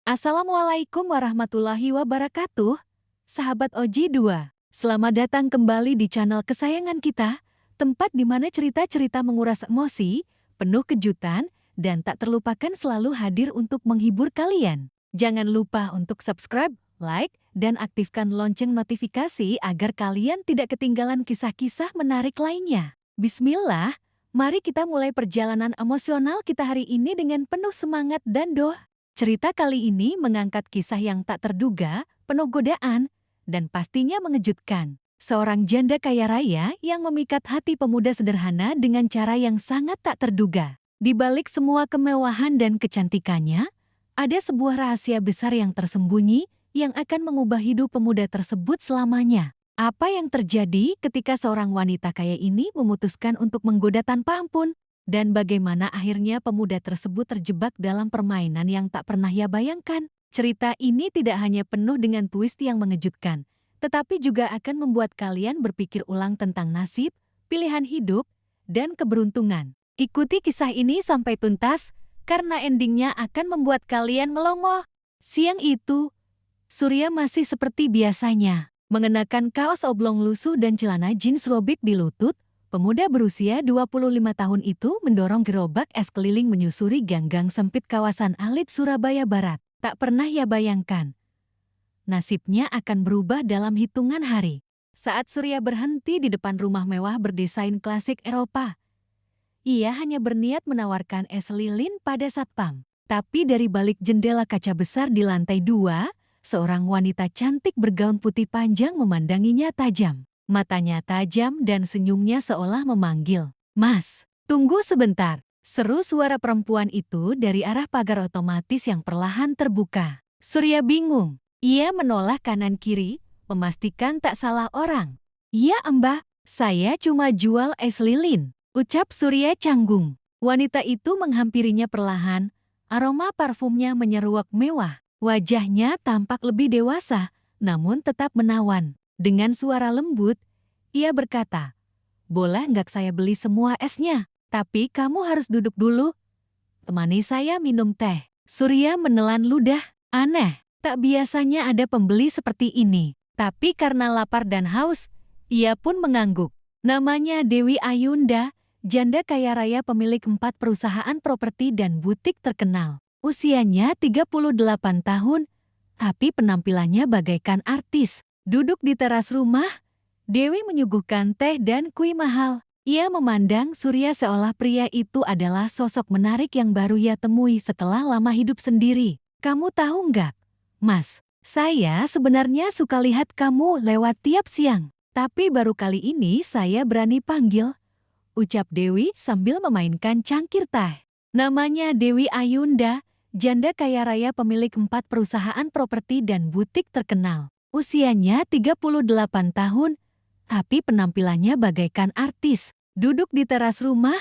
Assalamualaikum warahmatullahi wabarakatuh, sahabat Oji 2. Selamat datang kembali di channel kesayangan kita, tempat di mana cerita-cerita menguras emosi, penuh kejutan, dan tak terlupakan selalu hadir untuk menghibur kalian. Jangan lupa untuk subscribe, like, dan aktifkan lonceng notifikasi agar kalian tidak ketinggalan kisah-kisah menarik lainnya. Bismillah, mari kita mulai perjalanan emosional kita hari ini dengan penuh semangat dan doa. Cerita kali ini mengangkat kisah yang tak terduga, penuh godaan, dan pastinya mengejutkan. Seorang janda kaya raya yang memikat hati pemuda sederhana dengan cara yang sangat tak terduga. Di balik semua kemewahan dan kecantikannya, ada sebuah rahasia besar yang tersembunyi yang akan mengubah hidup pemuda tersebut selamanya. Apa yang terjadi ketika seorang wanita kaya ini memutuskan untuk menggoda tanpa ampun? Dan bagaimana akhirnya pemuda tersebut terjebak dalam permainan yang tak pernah ia bayangkan. Cerita ini tidak hanya penuh dengan twist yang mengejutkan, tetapi juga akan membuat kalian berpikir ulang tentang nasib, pilihan hidup, dan keberuntungan. Ikuti kisah ini sampai tuntas, karena endingnya akan membuat kalian melongo. Siang itu, Surya masih seperti biasanya, mengenakan kaos oblong lusuh dan celana jeans robek di lutut. Pemuda berusia 25 tahun itu mendorong gerobak es keliling menyusuri gang-gang sempit kawasan Alit, Surabaya Barat. Tak pernah ia bayangkan, nasibnya akan berubah dalam hitungan hari. Saat Surya berhenti di depan rumah mewah berdesain klasik Eropa, ia hanya berniat menawarkan es lilin pada satpam. Tapi dari balik jendela kaca besar di lantai 2, seorang wanita cantik bergaun putih panjang memandanginya tajam. Matanya tajam dan senyumnya seolah memanggil, "Mas, tunggu sebentar." Seru suara perempuan itu dari arah pagar otomatis yang perlahan terbuka. Surya bingung. Ia menoleh kanan-kiri, memastikan tak salah orang. "Ya Mbak, saya cuma jual es lilin," ucap Surya canggung. Wanita itu menghampirinya perlahan, aroma parfumnya menyeruak mewah. Wajahnya tampak lebih dewasa, namun tetap menawan. Dengan suara lembut, ia berkata, "Boleh nggak saya beli semua esnya? Tapi kamu harus duduk dulu. Temani saya minum teh." Surya menelan ludah. Aneh, tak biasanya ada pembeli seperti ini. Tapi karena lapar dan haus, ia pun mengangguk. Namanya Dewi Ayunda, janda kaya raya pemilik 4 perusahaan properti dan butik terkenal. Usianya 38 tahun, tapi penampilannya bagaikan artis. Duduk di teras rumah, Dewi menyuguhkan teh dan kue mahal. Ia memandang Surya seolah pria itu adalah sosok menarik yang baru ia temui setelah lama hidup sendiri. "Kamu tahu nggak, Mas, saya sebenarnya suka lihat kamu lewat tiap siang. Tapi baru kali ini saya berani panggil," ucap Dewi sambil memainkan cangkir teh. Namanya Dewi Ayunda, janda kaya raya pemilik 4 perusahaan properti dan butik terkenal. Usianya 38 tahun, tapi penampilannya bagaikan artis. Duduk di teras rumah,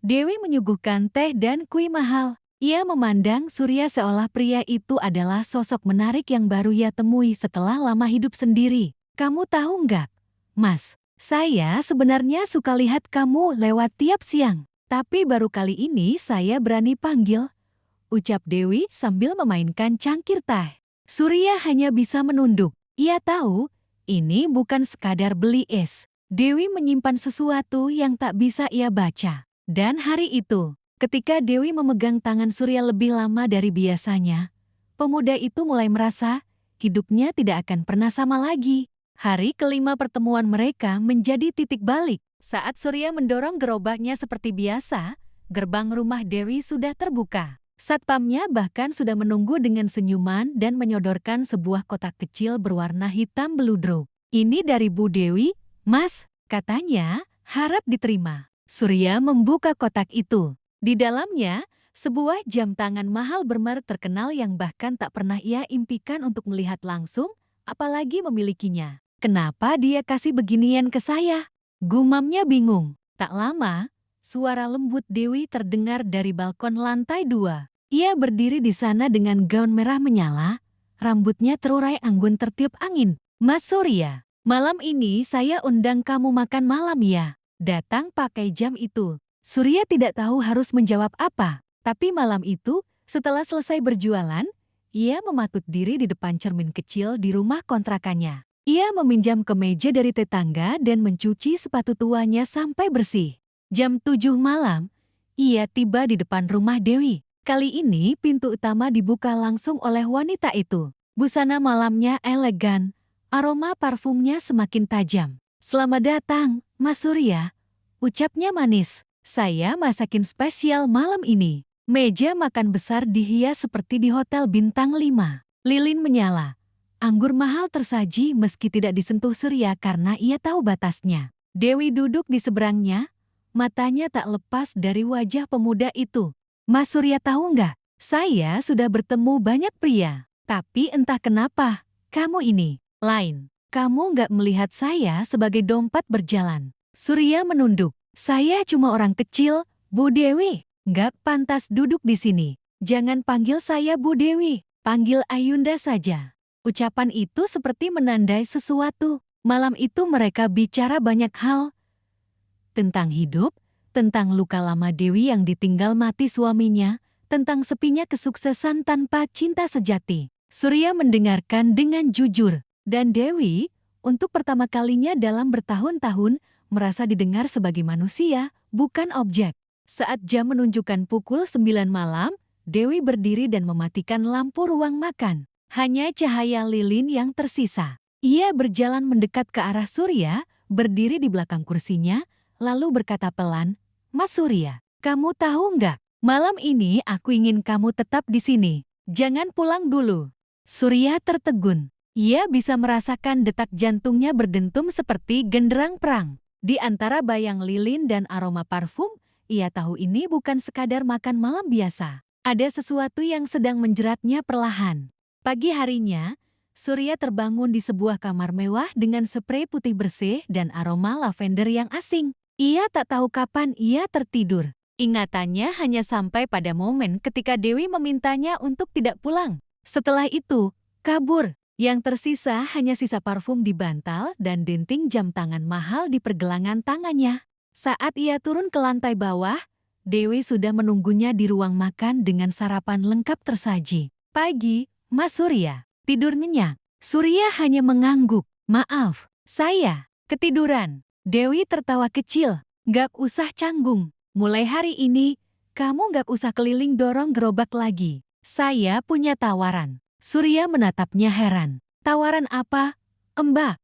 Dewi menyuguhkan teh dan kue mahal. Ia memandang Surya seolah pria itu adalah sosok menarik yang baru ia temui setelah lama hidup sendiri. "Kamu tahu nggak, Mas, saya sebenarnya suka lihat kamu lewat tiap siang. Tapi baru kali ini saya berani panggil," ucap Dewi sambil memainkan cangkir teh. Surya hanya bisa menunduk. Ia tahu, ini bukan sekadar beli es. Dewi menyimpan sesuatu yang tak bisa ia baca. Dan hari itu, ketika Dewi memegang tangan Surya lebih lama dari biasanya, pemuda itu mulai merasa hidupnya tidak akan pernah sama lagi. Hari kelima pertemuan mereka menjadi titik balik. Saat Surya mendorong gerobaknya seperti biasa, gerbang rumah Dewi sudah terbuka. Satpamnya bahkan sudah menunggu dengan senyuman dan menyodorkan sebuah kotak kecil berwarna hitam beludru. "Ini dari Bu Dewi, Mas," katanya, "harap diterima." Surya membuka kotak itu. Di dalamnya, sebuah jam tangan mahal bermerek terkenal yang bahkan tak pernah ia impikan untuk melihat langsung, apalagi memilikinya. "Kenapa dia kasih beginian ke saya?" gumamnya bingung. Tak lama, suara lembut Dewi terdengar dari balkon lantai 2. Ia berdiri di sana dengan gaun merah menyala, rambutnya terurai anggun tertiup angin. "Mas Surya, malam ini saya undang kamu makan malam ya." Datang pakai jam itu. Surya tidak tahu harus menjawab apa. Tapi malam itu, setelah selesai berjualan, Ia mematut diri di depan cermin kecil di rumah kontrakannya. Ia meminjam kemeja dari tetangga dan mencuci sepatu tuanya sampai bersih. Jam 7 malam, ia tiba di depan rumah Dewi. Kali ini pintu utama dibuka langsung oleh wanita itu. Busana malamnya elegan, aroma parfumnya semakin tajam. "Selamat datang, Mas Surya," ucapnya manis. "Saya masakin spesial malam ini." Meja makan besar dihias seperti di hotel bintang 5. Lilin menyala. Anggur mahal tersaji meski tidak disentuh Surya karena ia tahu batasnya. Dewi duduk di seberangnya, matanya tak lepas dari wajah pemuda itu. "Mas Surya tahu nggak? Saya sudah bertemu banyak pria. Tapi entah kenapa, kamu ini lain. Kamu nggak melihat saya sebagai dompet berjalan." Surya menunduk. "Saya cuma orang kecil, Bu Dewi. Nggak pantas duduk di sini. Jangan panggil saya Bu Dewi, panggil Ayunda saja." Ucapan itu seperti menandai sesuatu. Malam itu mereka bicara banyak hal. Tentang hidup, tentang luka lama Dewi yang ditinggal mati suaminya, tentang sepinya kesuksesan tanpa cinta sejati. Surya mendengarkan dengan jujur. Dan Dewi, untuk pertama kalinya dalam bertahun-tahun, merasa didengar sebagai manusia, bukan objek. Saat jam menunjukkan pukul 9 malam, Dewi berdiri dan mematikan lampu ruang makan. Hanya cahaya lilin yang tersisa. Ia berjalan mendekat ke arah Surya, berdiri di belakang kursinya, lalu berkata pelan, "Mas Surya, kamu tahu nggak? Malam ini aku ingin kamu tetap di sini. Jangan pulang dulu." Surya tertegun. Ia bisa merasakan detak jantungnya berdentum seperti genderang perang. Di antara bayang lilin dan aroma parfum, ia tahu ini bukan sekadar makan malam biasa. Ada sesuatu yang sedang menjeratnya perlahan. Pagi harinya, Surya terbangun di sebuah kamar mewah dengan sprei putih bersih dan aroma lavender yang asing. Ia tak tahu kapan ia tertidur. Ingatannya hanya sampai pada momen ketika Dewi memintanya untuk tidak pulang. Setelah itu, kabur. Yang tersisa hanya sisa parfum di bantal dan denting jam tangan mahal di pergelangan tangannya. Saat ia turun ke lantai bawah, Dewi sudah menunggunya di ruang makan dengan sarapan lengkap tersaji. "Pagi, Mas Surya." "Tidur nyenyak." Surya hanya mengangguk. "Maaf, saya ketiduran." Dewi tertawa kecil. "Gak usah canggung. Mulai hari ini, kamu gak usah keliling dorong gerobak lagi. Saya punya tawaran." Surya menatapnya heran. "Tawaran apa, Mbak?"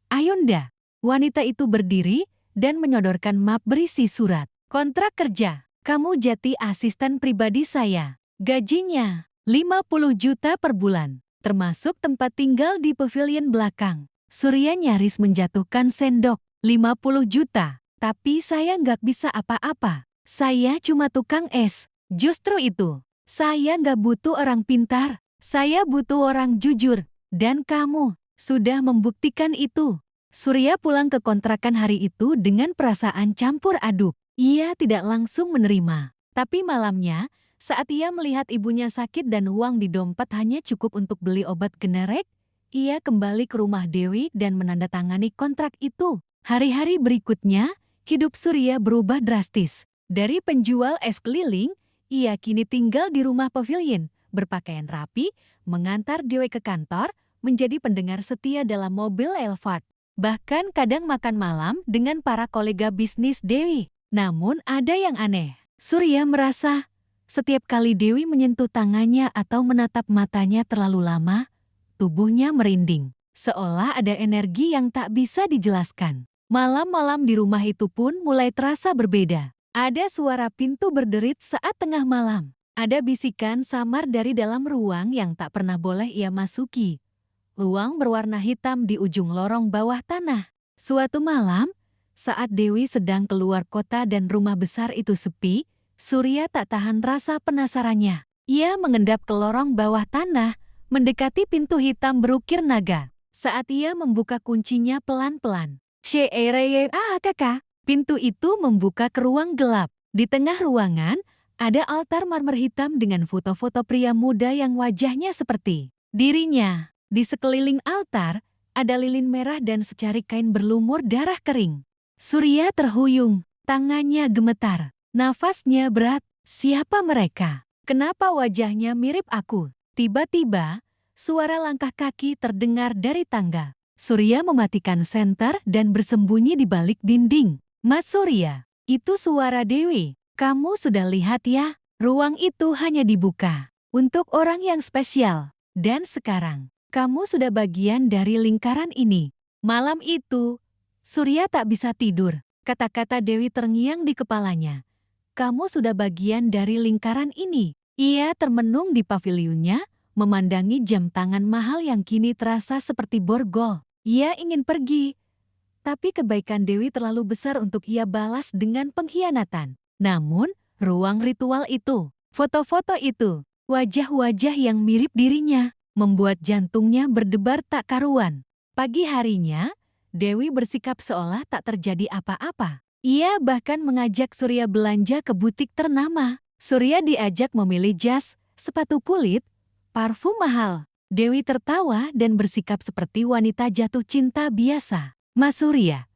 Ayunda." Wanita itu berdiri dan menyodorkan map berisi surat. "Kontrak kerja. Kamu jadi asisten pribadi saya. Gajinya 50 juta per bulan, termasuk tempat tinggal di pavilion belakang." Surya nyaris menjatuhkan sendok. 50 juta? Tapi saya nggak bisa apa-apa. Saya cuma tukang es. Justru itu. Saya nggak butuh orang pintar. Saya butuh orang jujur. Dan kamu sudah membuktikan itu. Surya pulang ke kontrakan hari itu dengan perasaan campur aduk. Ia tidak langsung menerima. Tapi malamnya, saat ia melihat ibunya sakit dan uang di dompet hanya cukup untuk beli obat generik, ia kembali ke rumah Dewi dan menandatangani kontrak itu. Hari-hari berikutnya, hidup Surya berubah drastis. Dari penjual es keliling, ia kini tinggal di rumah pavilion, berpakaian rapi, mengantar Dewi ke kantor, menjadi pendengar setia dalam mobil Elfard. Bahkan kadang makan malam dengan para kolega bisnis Dewi. Namun ada yang aneh. Surya merasa setiap kali Dewi menyentuh tangannya atau menatap matanya terlalu lama, tubuhnya merinding, seolah ada energi yang tak bisa dijelaskan. Malam-malam di rumah itu pun mulai terasa berbeda. Ada suara pintu berderit saat tengah malam. Ada bisikan samar dari dalam ruang yang tak pernah boleh ia masuki. Ruang berwarna hitam di ujung lorong bawah tanah. Suatu malam, saat Dewi sedang keluar kota dan rumah besar itu sepi, Surya tak tahan rasa penasarannya. Ia mengendap ke lorong bawah tanah, mendekati pintu hitam berukir naga. Saat ia membuka kuncinya pelan-pelan, kakak, pintu itu membuka ke ruang gelap. Di tengah ruangan, ada altar marmer hitam dengan foto-foto pria muda yang wajahnya seperti dirinya. Di sekeliling altar, ada lilin merah dan secari kain berlumur darah kering. Surya terhuyung, tangannya gemetar, nafasnya berat. Siapa mereka? Kenapa wajahnya mirip aku? Tiba-tiba, suara langkah kaki terdengar dari tangga. Surya mematikan senter dan bersembunyi di balik dinding. Mas Surya, itu suara Dewi. Kamu sudah lihat ya? Ruang itu hanya dibuka untuk orang yang spesial. Dan sekarang, kamu sudah bagian dari lingkaran ini. Malam itu, Surya tak bisa tidur. Kata-kata Dewi terngiang di kepalanya. Kamu sudah bagian dari lingkaran ini. Ia termenung di pavilionnya, memandangi jam tangan mahal yang kini terasa seperti borgol. Ia ingin pergi, tapi kebaikan Dewi terlalu besar untuk ia balas dengan pengkhianatan. Namun, ruang ritual itu, foto-foto itu, wajah-wajah yang mirip dirinya, membuat jantungnya berdebar tak karuan. Pagi harinya, Dewi bersikap seolah tak terjadi apa-apa. Ia bahkan mengajak Surya belanja ke butik ternama. Surya diajak memilih jas, sepatu kulit, parfum mahal. Dewi tertawa dan bersikap seperti wanita jatuh cinta biasa. Mas Surya,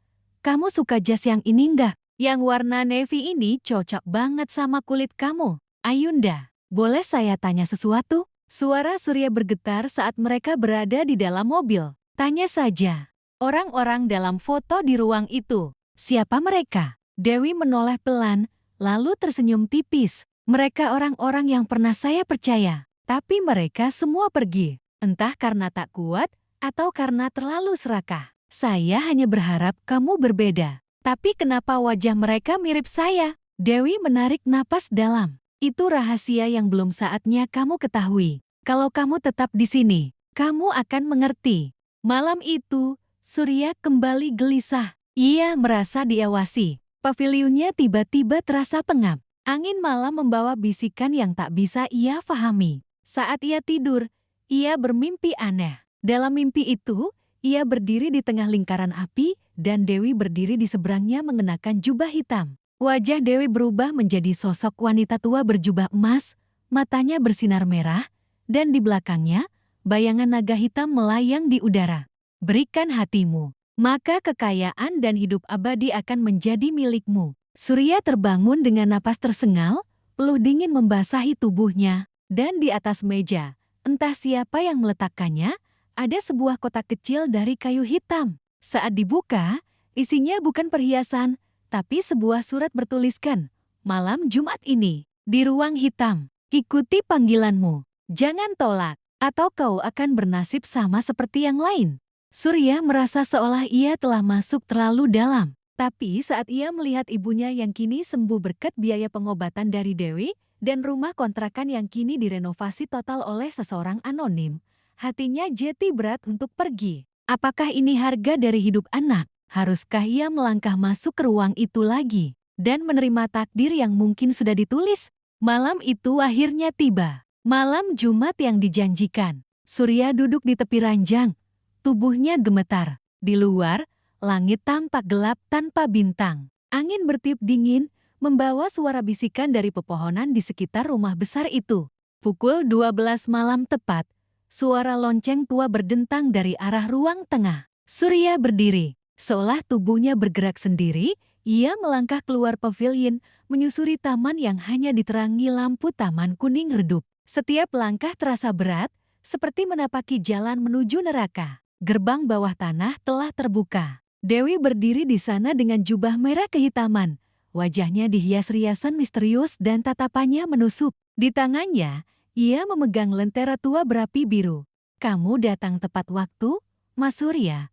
kamu suka jas yang ini enggak? Yang warna navy ini cocok banget sama kulit kamu. Ayunda, boleh saya tanya sesuatu? Suara Surya bergetar saat mereka berada di dalam mobil. Tanya saja. Orang-orang dalam foto di ruang itu, siapa mereka? Dewi menoleh pelan, lalu tersenyum tipis. Mereka orang-orang yang pernah saya percaya, tapi mereka semua pergi. Entah karena tak kuat, atau karena terlalu serakah. Saya hanya berharap kamu berbeda. Tapi kenapa wajah mereka mirip saya? Dewi menarik napas dalam. Itu rahasia yang belum saatnya kamu ketahui. Kalau kamu tetap di sini, kamu akan mengerti. Malam itu, Surya kembali gelisah. Ia merasa diawasi. Pavilionnya tiba-tiba terasa pengap. Angin malam membawa bisikan yang tak bisa ia fahami. Saat ia tidur, ia bermimpi aneh. Dalam mimpi itu, ia berdiri di tengah lingkaran api dan Dewi berdiri di seberangnya mengenakan jubah hitam. Wajah Dewi berubah menjadi sosok wanita tua berjubah emas, matanya bersinar merah, dan di belakangnya, bayangan naga hitam melayang di udara. Berikan hatimu, maka kekayaan dan hidup abadi akan menjadi milikmu. Surya terbangun dengan napas tersengal, peluh dingin membasahi tubuhnya, dan di atas meja, entah siapa yang meletakkannya, ada sebuah kotak kecil dari kayu hitam. Saat dibuka, isinya bukan perhiasan, tapi sebuah surat bertuliskan, "Malam Jumat ini, di ruang hitam, ikuti panggilanmu. Jangan tolak, atau kau akan bernasib sama seperti yang lain." Surya merasa seolah ia telah masuk terlalu dalam. Tapi saat ia melihat ibunya yang kini sembuh berkat biaya pengobatan dari Dewi, dan rumah kontrakan yang kini direnovasi total oleh seseorang anonim, hatinya jeti berat untuk pergi. Apakah ini harga dari hidup anak? Haruskah ia melangkah masuk ke ruang itu lagi, dan menerima takdir yang mungkin sudah ditulis? Malam itu akhirnya tiba. Malam Jumat yang dijanjikan. Surya duduk di tepi ranjang. Tubuhnya gemetar. Di luar, langit tampak gelap tanpa bintang. Angin bertiup dingin, membawa suara bisikan dari pepohonan di sekitar rumah besar itu. Pukul 12 malam tepat, suara lonceng tua berdentang dari arah ruang tengah. Surya berdiri, seolah tubuhnya bergerak sendiri. Ia melangkah keluar pavilion, menyusuri taman yang hanya diterangi lampu taman kuning redup. Setiap langkah terasa berat, seperti menapaki jalan menuju neraka. Gerbang bawah tanah telah terbuka. Dewi berdiri di sana dengan jubah merah kehitaman. Wajahnya dihias riasan misterius dan tatapannya menusuk. Di tangannya, ia memegang lentera tua berapi biru. "Kamu datang tepat waktu, Mas Surya,"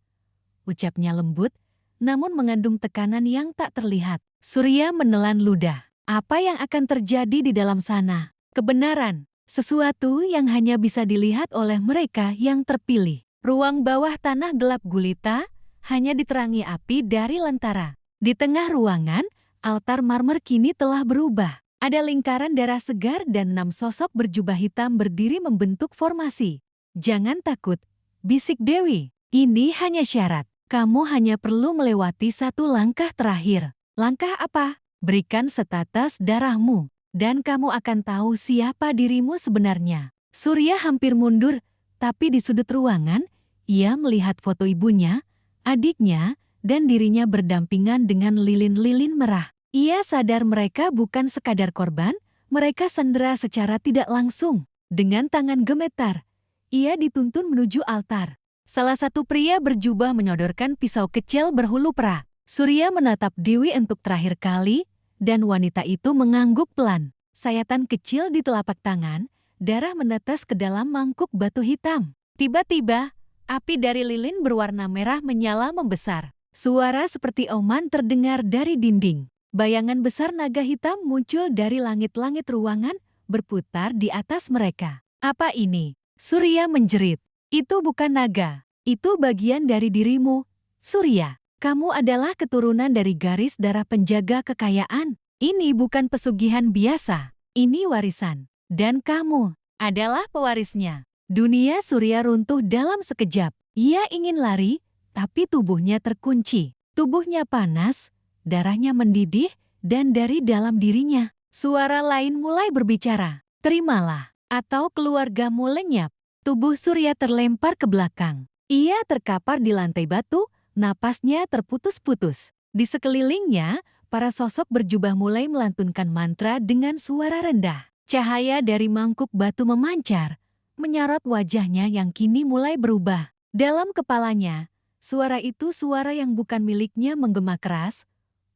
ucapnya lembut, namun mengandung tekanan yang tak terlihat. Surya menelan ludah. Apa yang akan terjadi di dalam sana? Kebenaran, sesuatu yang hanya bisa dilihat oleh mereka yang terpilih. Ruang bawah tanah gelap gulita, hanya diterangi api dari lentera. Di tengah ruangan, altar marmer kini telah berubah. Ada lingkaran darah segar dan 6 sosok berjubah hitam berdiri membentuk formasi. "Jangan takut," bisik Dewi. "Ini hanya syarat. Kamu hanya perlu melewati satu langkah terakhir." "Langkah apa?" "Berikan setetes darahmu, dan kamu akan tahu siapa dirimu sebenarnya." Surya hampir mundur, tapi di sudut ruangan, ia melihat foto ibunya, adiknya, dan dirinya berdampingan dengan lilin-lilin merah. Ia sadar mereka bukan sekadar korban, mereka sandera secara tidak langsung. Dengan tangan gemetar, ia dituntun menuju altar. Salah satu pria berjubah menyodorkan pisau kecil berhulu perak. Surya menatap Dewi untuk terakhir kali, dan wanita itu mengangguk pelan. Sayatan kecil di telapak tangan, darah menetes ke dalam mangkuk batu hitam. Tiba-tiba, api dari lilin berwarna merah menyala membesar. Suara seperti auman terdengar dari dinding. Bayangan besar naga hitam muncul dari langit-langit ruangan, berputar di atas mereka. Apa ini? Surya menjerit. Itu bukan naga. Itu bagian dari dirimu, Surya. Kamu adalah keturunan dari garis darah penjaga kekayaan. Ini bukan pesugihan biasa. Ini warisan. Dan kamu adalah pewarisnya. Dunia Surya runtuh dalam sekejap. Ia ingin lari, tapi tubuhnya terkunci. Tubuhnya panas, darahnya mendidih, dan dari dalam dirinya, suara lain mulai berbicara. Terimalah, atau keluargamu lenyap. Tubuh Surya terlempar ke belakang. Ia terkapar di lantai batu, napasnya terputus-putus. Di sekelilingnya, para sosok berjubah mulai melantunkan mantra dengan suara rendah. Cahaya dari mangkuk batu memancar, menyorot wajahnya yang kini mulai berubah. Dalam kepalanya, suara itu suara yang bukan miliknya menggema keras.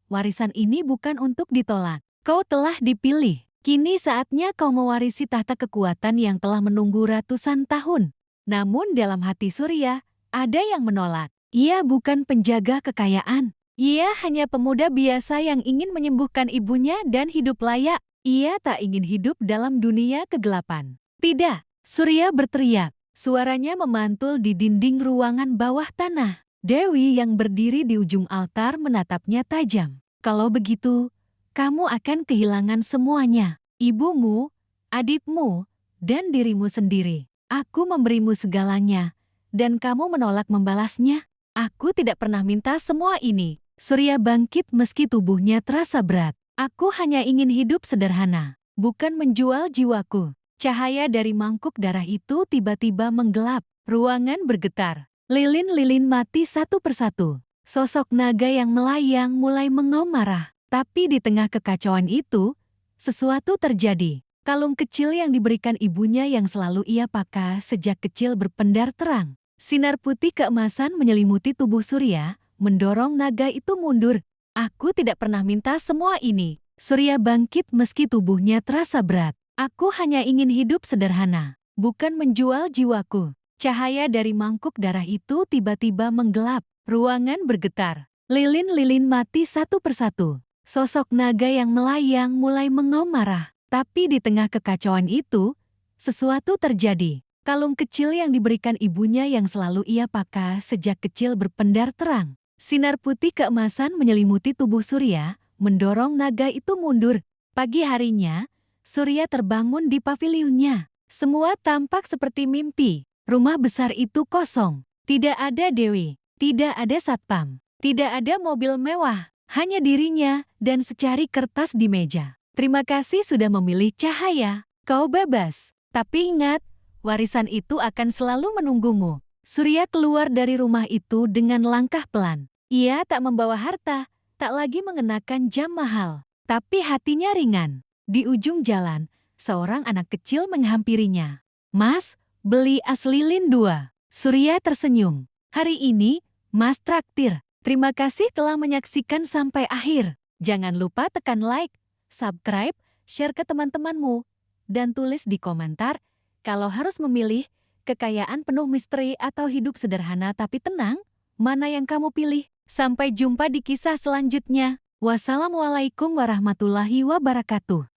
Warisan ini bukan untuk ditolak. Kau telah dipilih. Kini saatnya kau mewarisi tahta kekuatan yang telah menunggu ratusan tahun. Namun dalam hati Surya, ada yang menolak. Ia bukan penjaga kekayaan. Ia hanya pemuda biasa yang ingin menyembuhkan ibunya dan hidup layak. Ia tak ingin hidup dalam dunia kegelapan. Tidak, Surya berteriak. Suaranya memantul di dinding ruangan bawah tanah. Dewi yang berdiri di ujung altar menatapnya tajam. Kalau begitu, kamu akan kehilangan semuanya. Ibumu, adikmu, dan dirimu sendiri. Aku memberimu segalanya, dan kamu menolak membalasnya. Aku tidak pernah minta semua ini. Surya bangkit meski tubuhnya terasa berat. Aku hanya ingin hidup sederhana, bukan menjual jiwaku. Cahaya dari mangkuk darah itu tiba-tiba menggelap. Ruangan bergetar. Lilin-lilin mati satu persatu. Sosok naga yang melayang mulai mengaum marah. Tapi di tengah kekacauan itu, sesuatu terjadi. Kalung kecil yang diberikan ibunya yang selalu ia pakai sejak kecil berpendar terang. Sinar putih keemasan menyelimuti tubuh Surya, mendorong naga itu mundur. Aku tidak pernah minta semua ini. Surya bangkit meski tubuhnya terasa berat. Aku hanya ingin hidup sederhana, bukan menjual jiwaku. Cahaya dari mangkuk darah itu tiba-tiba menggelap. Ruangan bergetar. Lilin-lilin mati satu persatu. Sosok naga yang melayang mulai mengaum marah. Tapi di tengah kekacauan itu, sesuatu terjadi. Kalung kecil yang diberikan ibunya yang selalu ia pakai sejak kecil berpendar terang. Sinar putih keemasan menyelimuti tubuh Surya, mendorong naga itu mundur. Pagi harinya, Surya terbangun di pavilionnya. Semua tampak seperti mimpi. Rumah besar itu kosong. Tidak ada Dewi, tidak ada satpam, tidak ada mobil mewah. Hanya dirinya dan secari kertas di meja. Terima kasih sudah memilih cahaya. Kau bebas. Tapi ingat, warisan itu akan selalu menunggumu. Surya keluar dari rumah itu dengan langkah pelan. Ia tak membawa harta, tak lagi mengenakan jam mahal. Tapi hatinya ringan. Di ujung jalan, seorang anak kecil menghampirinya. Mas, beli es lilin 2. Surya tersenyum. Hari ini, Mas traktir. Terima kasih telah menyaksikan sampai akhir. Jangan lupa tekan like, subscribe, share ke teman-temanmu, dan tulis di komentar kalau harus memilih kekayaan penuh misteri atau hidup sederhana tapi tenang, mana yang kamu pilih? Sampai jumpa di kisah selanjutnya. Wassalamualaikum warahmatullahi wabarakatuh.